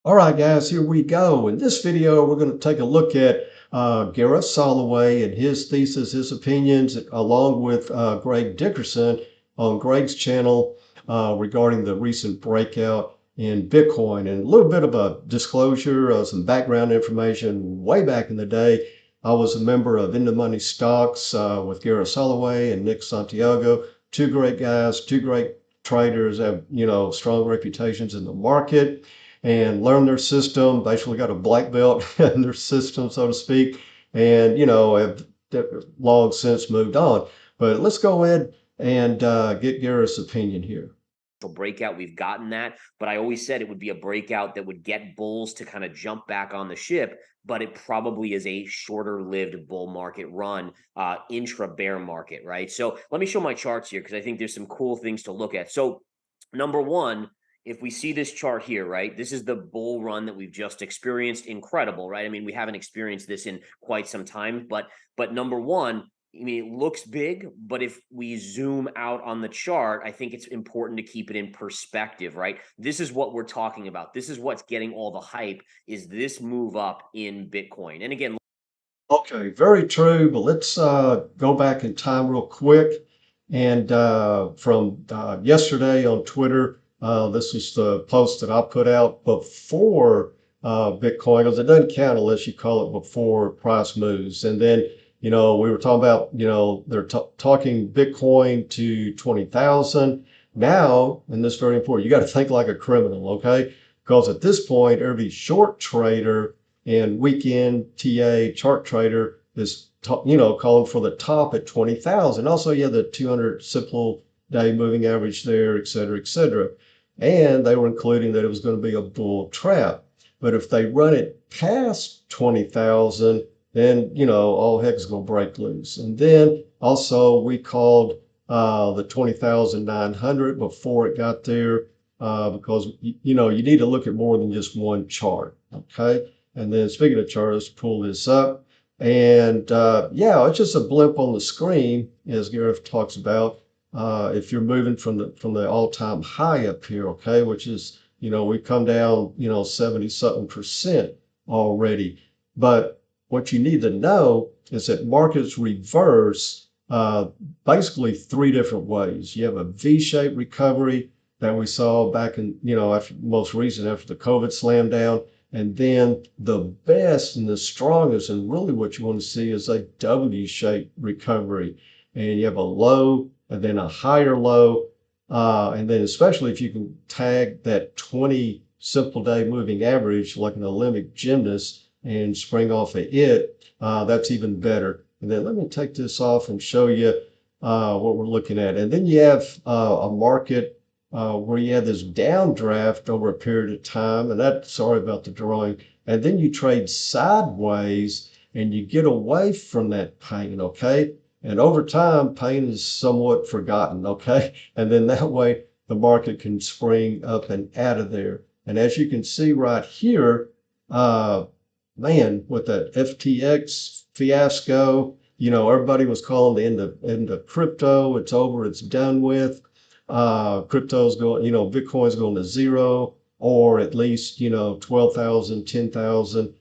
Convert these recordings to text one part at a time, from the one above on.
All right, guys, here we go. In this video, we're going to take a look at Gareth Soloway and his thesis, his opinions, along with Greg Dickerson on Greg's channel regarding the recent breakout in Bitcoin. And a little bit of a disclosure, some background information. Way back in the day, I was a member of In the Money Stocks with Gareth Soloway and Nick Santiago. Two great guys, two great traders, have strong reputations in the market and learn their system, basically got a black belt in their system, so to speak, and have long since moved on. But let's go ahead and get Garrett's opinion here. Breakout. We've gotten that, but I always said it would be a breakout that would get bulls to kind of jump back on the ship, but it probably is a shorter lived bull market run, intra bear market, right? So let me show my charts here because I think there's some cool things to look at. So number one, if we see this chart here, right, this is the bull run that we've just experienced. Incredible, right? I mean, we haven't experienced this in quite some time, but number one, I mean, it looks big, but if we zoom out on the chart, I think it's important to keep it in perspective, right? This is what we're talking about. This is what's getting all the hype, is this move up in Bitcoin. And again, Okay, very true, but let's go back in time real quick. And from yesterday on Twitter, this is the post that I put out before Bitcoin, because it doesn't count unless you call it before price moves. And then, we were talking about, they're talking Bitcoin to 20,000. Now, and this is very important, you got to think like a criminal, okay? Because at this point, every short trader and weekend TA chart trader is calling for the top at 20,000. Also, you have the 200 simple day moving average there, et cetera, et cetera. And they were including that it was going to be a bull trap. But if they run it past 20,000, then all heck is going to break loose. And then also we called the 20,900 before it got there because you need to look at more than just one chart. Okay. And then speaking of charts, pull this up. And yeah, it's just a blip on the screen, as Gareth talks about. If you're moving from the all-time high up here, okay, which is, we've come down, 70 something percent already. But what you need to know is that markets reverse basically three different ways. You have a V-shaped recovery that we saw back in, after most recent after the COVID slam down. And then the best and the strongest, and really what you want to see is a W-shaped recovery. And you have a low and then a higher low. And then especially if you can tag that 20 simple day moving average like an Olympic gymnast and spring off of it, that's even better. And then let me take this off and show you what we're looking at. And then you have a market where you have this downdraft over a period of time, and sorry about the drawing, and then you trade sideways and you get away from that pain, okay? And over time, pain is somewhat forgotten, okay? And then that way the market can spring up and out of there. And as you can see right here, man, with that FTX fiasco, everybody was calling the end of crypto. It's over, it's done with. Crypto's going, Bitcoin's going to zero, or at least, 12,000, 10,000.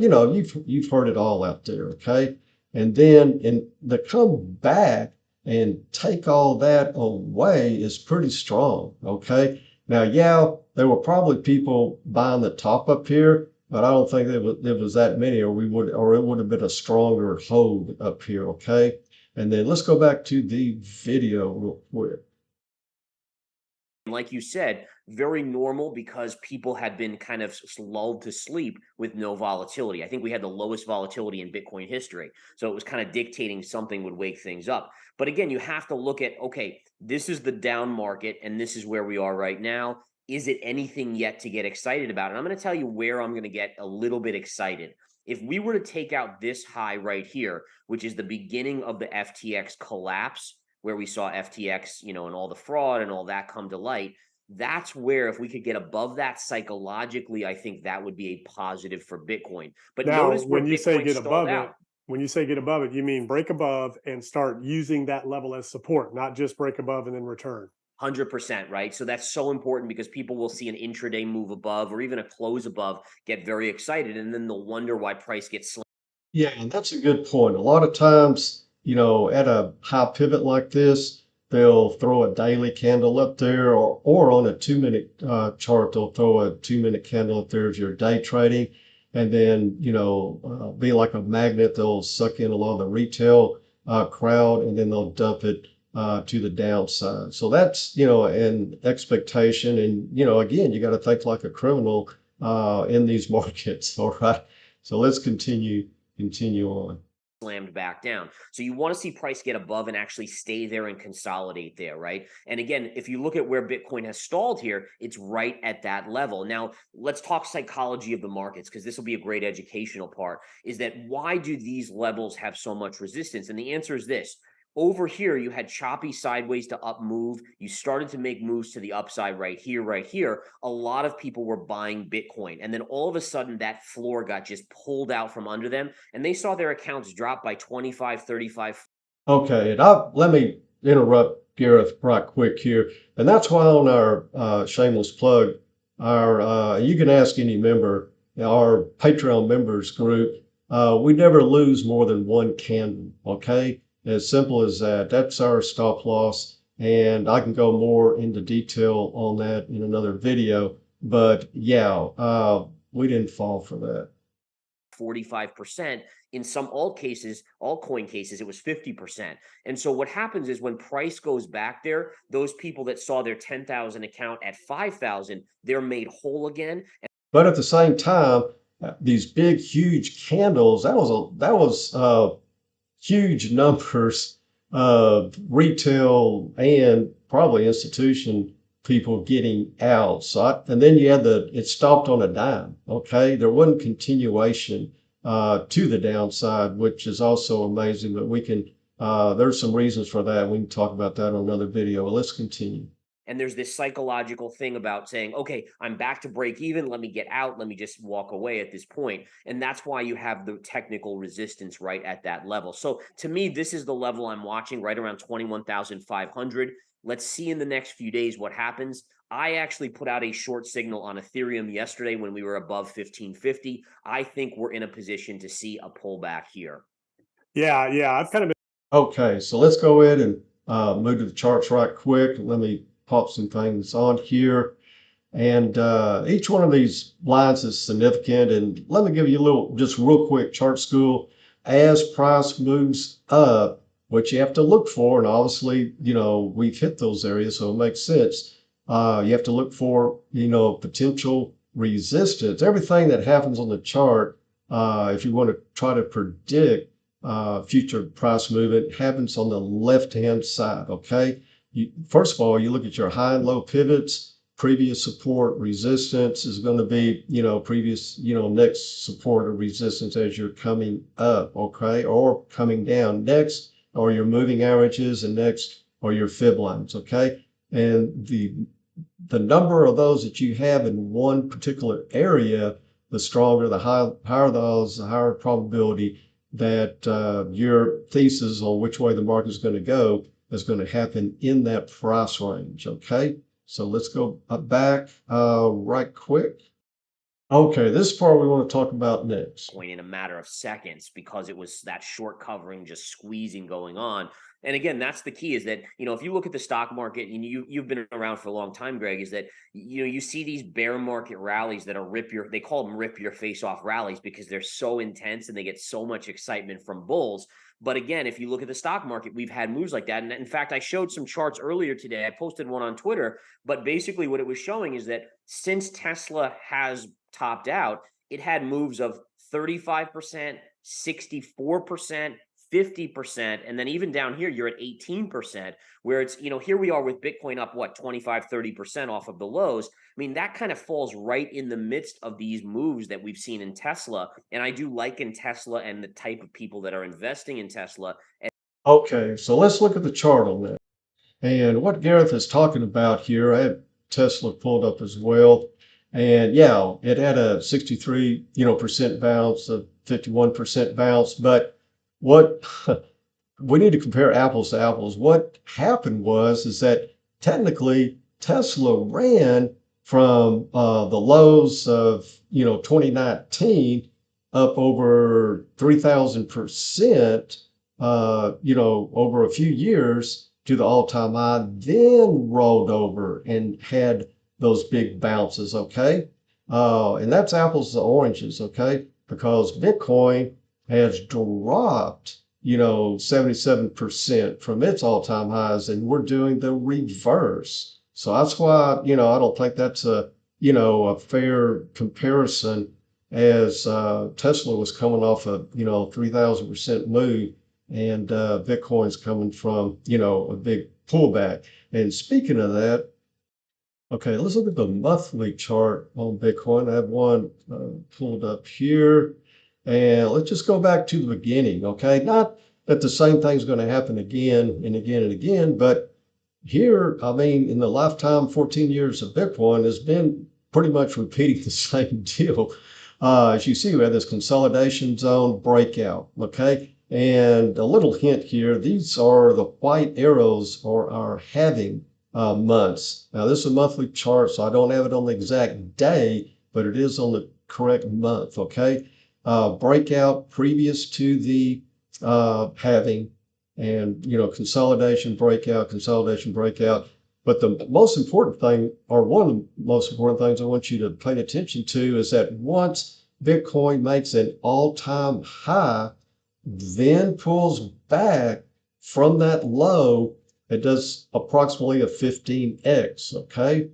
You've heard it all out there, okay? And then to come back and take all that away is pretty strong, okay? Now, yeah, there were probably people buying the top up here, but I don't think there was that many, or it would have been a stronger hold up here, okay? And then let's go back to the video real quick. like you said, very normal because people had been kind of lulled to sleep with no volatility. I think we had the lowest volatility in Bitcoin history. So it was kind of dictating something would wake things up. But again, you have to look at, okay, this is the down market and this is where we are right now. Is it anything yet to get excited about? And I'm going to tell you where I'm going to get a little bit excited. If we were to take out this high right here, which is the beginning of the FTX collapse, where we saw FTX, and all the fraud and all that come to light, that's where if we could get above that psychologically, I think that would be a positive for Bitcoin. But Now, notice where Bitcoin stalled out. when you say get above it, you mean break above and start using that level as support, not just break above and then return. 100%, right? So that's so important because people will see an intraday move above or even a close above, get very excited, and then they'll wonder why price gets slammed. Yeah, and that's a good point. A lot of times, at a high pivot like this, they'll throw a daily candle up there, or on a 2 minute chart, they'll throw a 2 minute candle up there if you're day trading. And then, be like a magnet, they'll suck in a lot of the retail crowd and then they'll dump it to the downside. So that's, an expectation. And, again, you got to think like a criminal in these markets. All right. So let's continue on. Slammed back down. So you want to see price get above and actually stay there and consolidate there, right? And again, if you look at where Bitcoin has stalled here, it's right at that level. Now, let's talk psychology of the markets, because this will be a great educational part, is that why do these levels have so much resistance? And the answer is this. Over here, you had choppy sideways to up move. You started to make moves to the upside right here, right here. A lot of people were buying Bitcoin. And then all of a sudden, that floor got just pulled out from under them. And they saw their accounts drop by 25, 35. Okay, and let me interrupt Gareth right quick here. And that's why on our shameless plug, you can ask any member, our Patreon members group, we never lose more than one candle, okay? As simple as that. That's our stop loss. And I can go more into detail on that in another video. But yeah, we didn't fall for that. 45%. In some altcoin cases, it was 50%. And so what happens is when price goes back there, those people that saw their 10,000 account at 5,000, they're made whole again. But at the same time, these big, huge candles, that was huge numbers of retail and probably institution people getting out. And then you had it stopped on a dime. Okay. There wasn't continuation to the downside, which is also amazing, but there's some reasons for that. We can talk about that on another video. Let's continue. And there's this psychological thing about saying, okay, I'm back to break even. Let me get out. Let me just walk away at this point. And that's why you have the technical resistance right at that level. So to me, this is the level I'm watching right around 21,500. Let's see in the next few days what happens. I actually put out a short signal on Ethereum yesterday when we were above 1550. I think we're in a position to see a pullback here. Yeah, I've kind of been. Okay, so let's go ahead and move to the charts right quick. Let me pop some things on here. And each one of these lines is significant. And let me give you a little, just real quick chart school. As price moves up, what you have to look for, and obviously, we've hit those areas, so it makes sense. You have to look for, potential resistance. Everything that happens on the chart, if you want to try to predict future price movement, happens on the left-hand side, okay? First of all, you look at your high and low pivots, previous support, resistance is going to be, previous, next support or resistance as you're coming up, okay? Or coming down next, or your moving averages, and next are your fib lines, okay? And the number of those that you have in one particular area, the stronger, the higher the odds, the higher probability that your thesis on which way the market is going to go is going to happen in that price range, okay? So let's go back right quick. Okay, this part we want to talk about next. In a matter of seconds, because it was that short covering, just squeezing going on. And again, that's the key, is that, if you look at the stock market, and you've been around for a long time, Greg, is that, you see these bear market rallies that are they call them rip your face off rallies because they're so intense and they get so much excitement from bulls. But again, if you look at the stock market, we've had moves like that. And in fact, I showed some charts earlier today. I posted one on Twitter, but basically what it was showing is that since Tesla has topped out, it had moves of 35%, 64%, 50%, and then even down here, you're at 18%, where it's, here we are with Bitcoin up, 25, 30% off of the lows. I mean, that kind of falls right in the midst of these moves that we've seen in Tesla. And I do liken Tesla and the type of people that are investing in Tesla. Okay, so let's look at the chart on that. And what Gareth is talking about here, I have Tesla pulled up as well. And yeah, it had a 63, percent bounce, a 51% bounce, but what we need to compare apples to apples. What happened is that technically Tesla ran from the lows of 2019 up over 3,000%, over a few years to the all-time high, then rolled over and had those big bounces. Okay, and that's apples to oranges. Okay, because Bitcoin has dropped 77% from its all-time highs, and we're doing the reverse. So that's why, I don't think that's a fair comparison, as Tesla was coming off a 3,000% move, and Bitcoin's coming from a big pullback. And speaking of that, okay, let's look at the monthly chart on Bitcoin. I have one pulled up here, and let's just go back to the beginning. Okay, not that the same thing's going to happen again and again and again, but here, I mean, in the lifetime 14 years of Bitcoin has been pretty much repeating the same deal. As you see, we have this consolidation zone breakout. Okay, and a little hint here: these are the white arrows, or our halving months. Now, this is a monthly chart, so I don't have it on the exact day, but it is on the correct month. Okay, breakout previous to the halving, and consolidation breakout, consolidation breakout. But the most important thing, or one of the most important things I want you to pay attention to, is that once Bitcoin makes an all-time high, then pulls back from that low, it does approximately a 15x. Okay,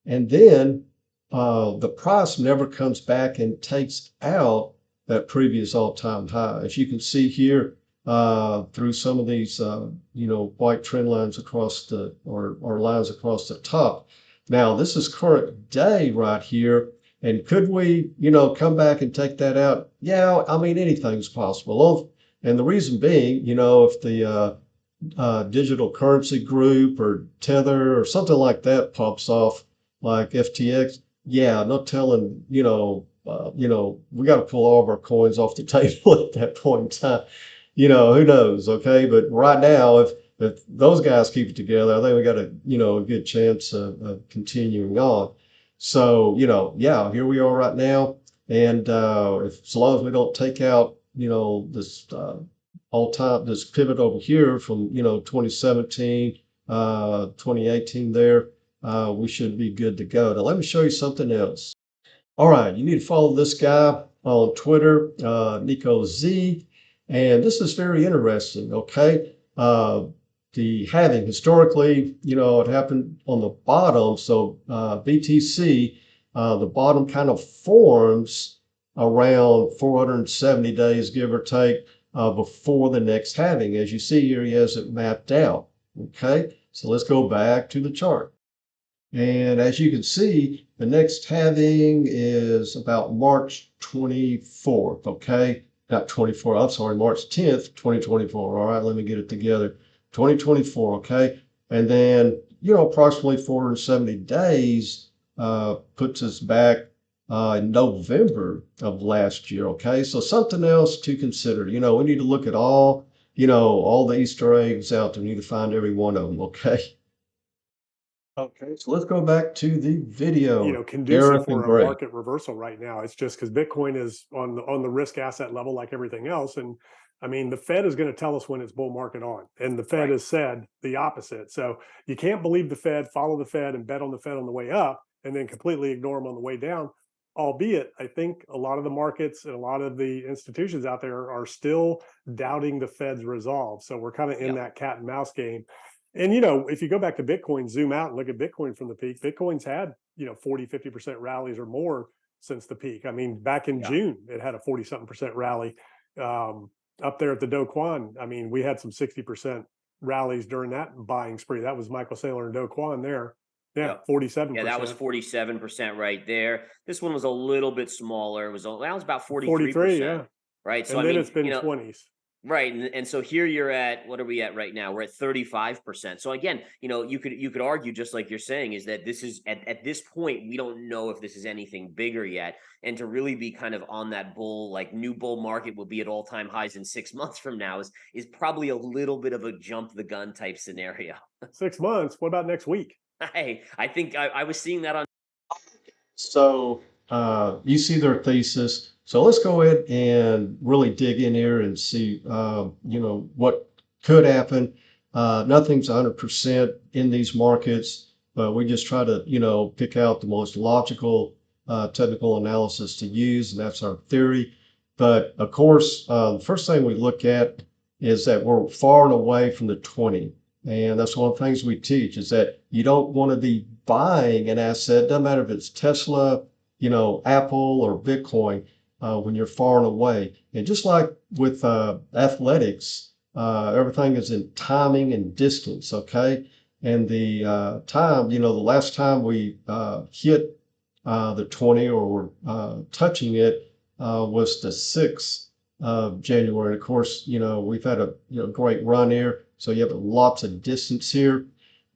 and then the price never comes back and takes out that previous all-time high. As you can see here, through some of these, white trend lines across or lines across the top. Now, this is current day right here. And could we, come back and take that out? Yeah, I mean, anything's possible. And the reason being, if the digital currency group or Tether or something like that pops off, like FTX, yeah, no telling, we got to pull all of our coins off the table at that point in time. Who knows? Okay, but right now, if those guys keep it together, I think we got a good chance of continuing on. So yeah, here we are right now, and as long as we don't take out this this pivot over here from 2017, 2018 there, we should be good to go. Now let me show you something else. All right, you need to follow this guy on Twitter, Nico Z. And this is very interesting. Okay, the halving historically, it happened on the bottom. So BTC, the bottom kind of forms around 470 days, give or take, before the next halving. As you see here, he has it mapped out. Okay, so let's go back to the chart. And as you can see, the next halving is about March 24th. Okay, not 24, I'm sorry, March 10th, 2024. All right, let me get it together. 2024, okay? And then, approximately 470 days puts us back in November of last year, okay? So something else to consider. We need to look at all the Easter eggs out there. We need to find every one of them, okay? Okay, so let's go back to the video. Conducive Gareth and for a Greg. market reversal right now. It's just because Bitcoin is on the risk asset level like everything else. And I mean, the Fed is going to tell us when it's bull market on, and the Fed Right. has said the opposite. So you can't believe the Fed, follow the Fed, and bet on the Fed on the way up, and then completely ignore them on the way down. Albeit, I think a lot of the markets and a lot of the institutions out there are still doubting the Fed's resolve. So we're kind of in Yep. that cat and mouse game. And, if you go back to Bitcoin, zoom out and look at Bitcoin from the peak, Bitcoin's had, 40, 50% rallies or more since the peak. I mean, back in Yeah. June, it had a 40 something percent rally. Up there at the Do Kwon, I mean, we had some 60% rallies during that buying spree. That was Michael Saylor and Do Kwon there. Yeah, Yep. 47%. Yeah, that was 47% right there. This one was a little bit smaller. That was about 43, 43%. yeah. Right. So And I then mean, it's been 20s. Right. And so here you're at, what are we at right now? We're at 35%. So again, you could argue, just like you're saying, is that this is at this point, we don't know if this is anything bigger yet. And to really be kind of on that bull, like new bull market will be at all-time highs in 6 months from now is probably a little bit of a jump the gun type scenario. 6 months. What about next week? I think I was seeing that on. So you see their thesis. So let's go ahead and really dig in here and see, what could happen. Nothing's 100% in these markets, but we just try to, pick out the most logical technical analysis to use, and that's our theory. But of course, the first thing we look at is that we're far and away from the 20. And that's one of the things we teach is that you don't want to be buying an asset, doesn't matter if it's Tesla, Apple or Bitcoin, when you're far and away. And just like with athletics, everything is in timing and distance, okay? And the time, the last time we hit the 20 or were touching it was the 6th of January. And of course, we've had a great run here. So you have lots of distance here.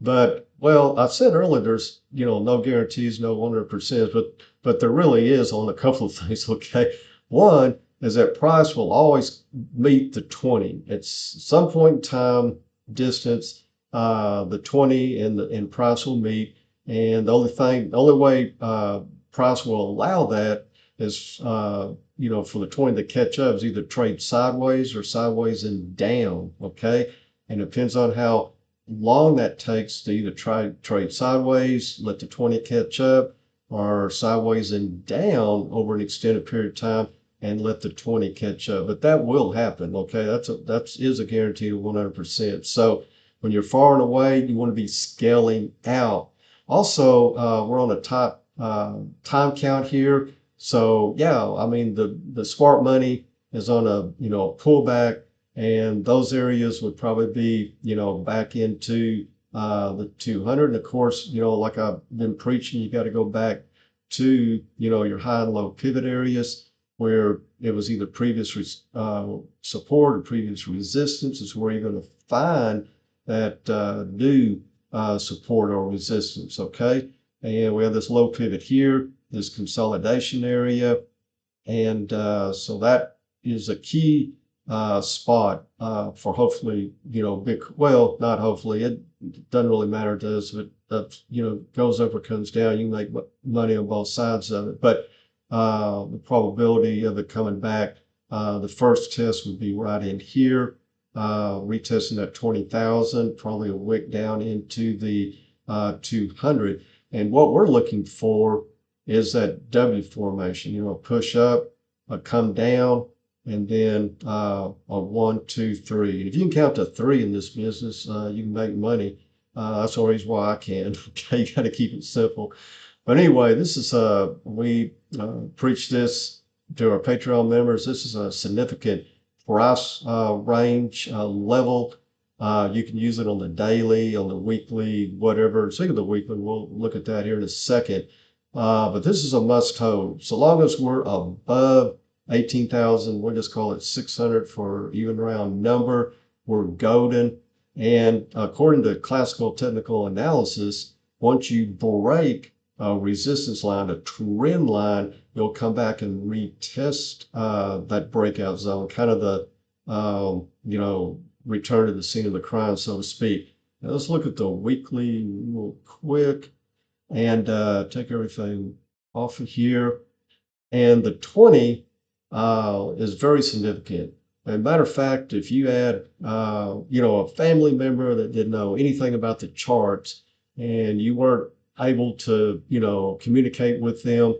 But well, I said earlier, there's no guarantees, no 100%, but there really is on a couple of things. Okay, one is that price will always meet the 20 at some point in time, distance. The 20 and price will meet, and the only way price will allow that is for the 20 to catch up is either trade sideways or sideways and down. Okay, and it depends on how long that takes to either trade sideways, let the 20 catch up, or sideways and down over an extended period of time and let the 20 catch up. But that will happen. Okay, that is a guarantee of 100%. So when you're far and away, you want to be scaling out. Also, we're on a top time count here. So yeah, I mean the smart money is on a pullback. And those areas would probably be, back into the 200. And of course, like I've been preaching, you got to go back to, your high and low pivot areas where it was either previous support or previous resistance is where you're going to find that new support or resistance. Okay. And we have this low pivot here, this consolidation area. And so that is a key spot for hopefully, well, not hopefully, it doesn't really matter to us if it, goes up or comes down. You can make money on both sides of it. But the probability of it coming back, the first test would be right in here, retesting that 20,000, probably a wick down into the 200. And what we're looking for is that W formation, push up, come down, and then a 1, 2, 3. If you can count to 3 in this business, you can make money. That's the reason why I can. Okay, you got to keep it simple. But anyway, this is we preach this to our Patreon members. This is a significant price range level. You can use it on the daily, on the weekly, whatever. Speaking of the weekly, we'll look at that here in a second. But this is a must hold. So long as we're above 18,000, we'll just call it 600 for even round number. We're golden. And according to classical technical analysis, once you break a resistance line, a trend line, you'll come back and retest that breakout zone, kind of the, return to the scene of the crime, so to speak. Now let's look at the weekly real quick and take everything off of here. And the 20 is very significant. As a matter of fact, if you had, a family member that didn't know anything about the charts and you weren't able to, communicate with them,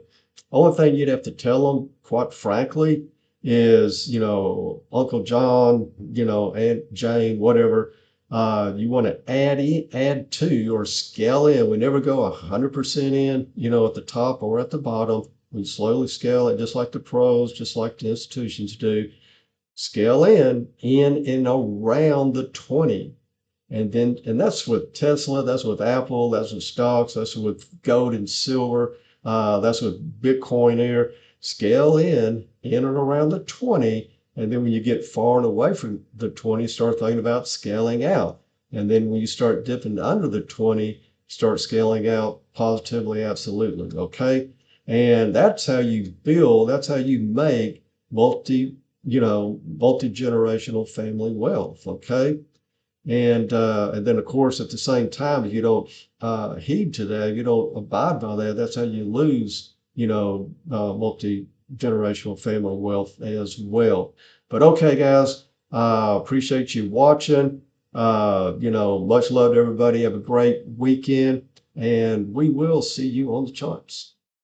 only thing you'd have to tell them, quite frankly, is, Uncle John, Aunt Jane, whatever, you want to add to or scale in. We never go 100% in, at the top or at the bottom. We slowly scale it just like the pros, just like the institutions do. Scale in and around the 20. And that's with Tesla, that's with Apple, that's with stocks, that's with gold and silver, that's with Bitcoin here. Scale in and around the 20 And then when you get far and away from the 20, start thinking about scaling out. And then when you start dipping under the 20, start scaling out positively, absolutely. Okay. And that's how you build, that's how you make multi-generational family wealth. Okay. And then of course at the same time, if you don't heed to that, you don't abide by that, that's how you lose, multi-generational family wealth as well. But okay, guys, appreciate you watching. Much love to everybody. Have a great weekend, and we will see you on the charts.